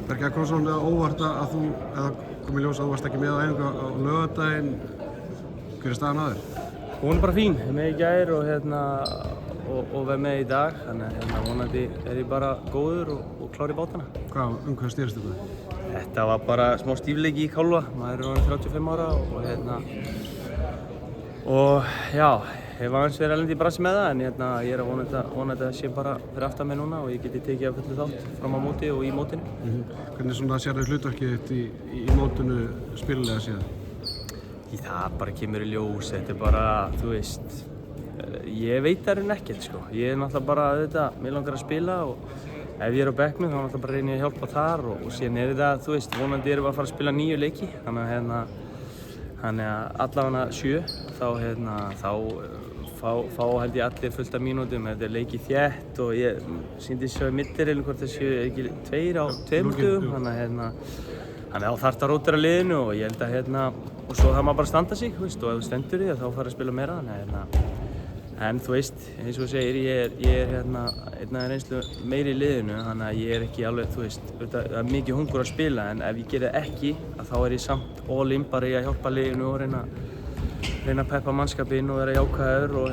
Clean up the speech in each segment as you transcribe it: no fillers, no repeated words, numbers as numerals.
Bergi Akonsson, óvart að þú, eða komið ljós að þú varst ekki með á æfingu á laugardaginn. Hver staðan á þér? Hún bara fín, með í gær og verð með í dag, þannig að vonandi ég bara góður og klár í bátana. Hvað snerist þetta? Þetta var bara smá stífleiki í kálfa, maður orðinn 35 ára og já, hef aðeins verið erlend í brasi með það, en ég að vona þetta sé bara fyrir aftan mig núna og ég geti tekið af fullu þátt fram á móti og í mótinu. Hvernig sérðu hlutverkið þitt í mótinu spilulega séð? Það bara kemur í ljós, þetta bara, þú veist, ég veit það ekkert sko. Ég náttúrulega bara, mér langar að spila og ef ég á bekknum þá náttúrulega bara reyni ég að hjálpa þar og síðan þetta, þú veist, vonandi erum við að fara að spila 9 leiki, þannig að allavega 7, þá fá held ég allir fullt af mínútum, þetta leiki þétt og ég sýndi svo í middirreilum hvort það séu ekki 2 á 2 dögum, þannig að þarft að rótera liðinu og ég held að og svo það maður bara standa sig, þú veist, og ef þú stendur því þá fara að spila meira, en þú veist, eins og þú segir, ég einn af reynslu meiri í liðinu, þannig að ég ekki alveg, þú veist, það mikið hungur að spila, en ef ég geri það ekki, þá ég samt all in bara í að hjálpa liðinu og reyna að peppa mannskapinn og vera jákvæður og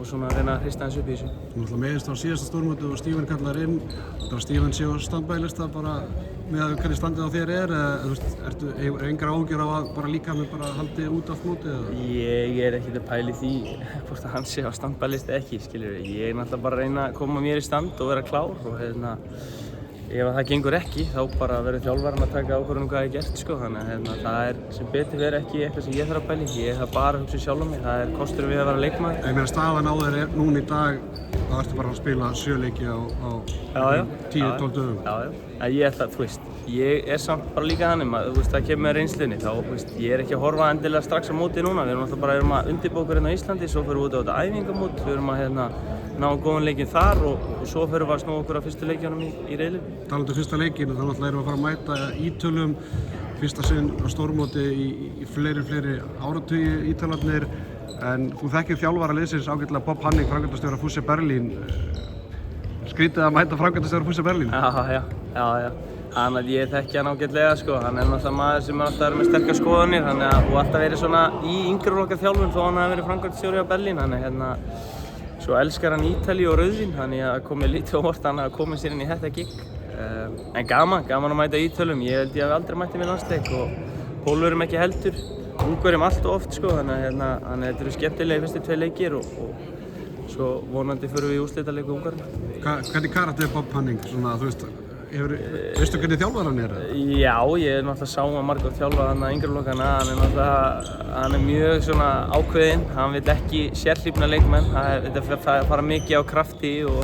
svona reyna að hrista hans upp í þessu. Þú náttúrulega meðist á síðasta stórmóti og Stíven kallar inn, Stíven sé á standbælista bara með að hvernig standið á þér hefur engar áhyggjur á að bara líka með bara haldi út af mótið? Ég ekkert að pæli því hvort að hann sé á standbælista ekki, skiljur. Ég náttúrulega bara reyna að koma mér í stand og vera klár og ef það gengur ekki, þá bara verður þjálfarinn að taka ákvörðun hvað ég gert, sko. Þannig að það sem betur verið ekki eitthvað sem ég þarf að pæli. Ég þarf bara að hugsa sjálf mig, það kostur við að vera leikmaður. Ég meina staðan á þér núna í dag, þá ertu bara að spila 7 leiki á 10-12 dögum. Já, ég þú veist, ég samt bara líka þannig, þú veist, það kemur með reynslunni, þá, þú veist, ég ekki að horfa endilega strax á móti núna. Við erum bara að undirbúa okkur hérna á Íslandi, svo förum við út á þetta æfingamót, við erum að ná góðan leikinn þar og svo förum við að snúa okkur á fyrstu leikjunum í riðlinum. Talandi fyrsta leikinn, þá náttúrulega erum við að fara að mæta Ítölum, fyrsta sinn á stórmóti í fleiri áratugi Ítalarnir, en þú þekkir þjálfara liðsins ágætlega Bob Hanning, framkvæmdastjóra Fussi Berlín. Skrítið að mæta framkvæmdastjóra Fussi Berlín? Já. Ég þekki hann ágætlega, sko. Hann náttúrulega maður sem alltaf með sterkar skoðanir, og alltaf verið svona í yngri flokka þjálfun þó hann hafi verið framkvæmdastjóri á Berlín, svo elskar hann Ítalíu og rauðvín, þannig að komið lítið óvart hann að koma sér inn í þetta gigg. En gaman að mæta Ítölum. Ég held ég hafi aldrei mætt með landsleik og Pólverjum ekki heldur. Ungverjum allt og oft, sko, þannig að þetta eru skemmtilegi fyrstu 2 leikir og svo vonandi förum við í úrslitaleik við Ungverjum. Hvernig karakter er Bob Hanning? Svona, þú veist, veistu hvernig þjálfar hann er? Já, ég náttúrulega sá hann margur þjálfa hann að yngri flokkana. Hann er mjög svona ákveðinn, hann vill ekki sérhlífna leikmenn. Þetta fara mikið á krafti og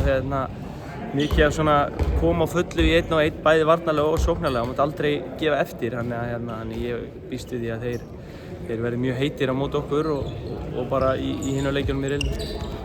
mikið af svona koma á fullu í 1 og 1, bæði varnarlega og sóknarlega. Hann mátti aldrei gefa eftir, þannig ég býst við því að þeir verði mjög heitir á móti okkur og bara í hinu leikjunum í riðlinum.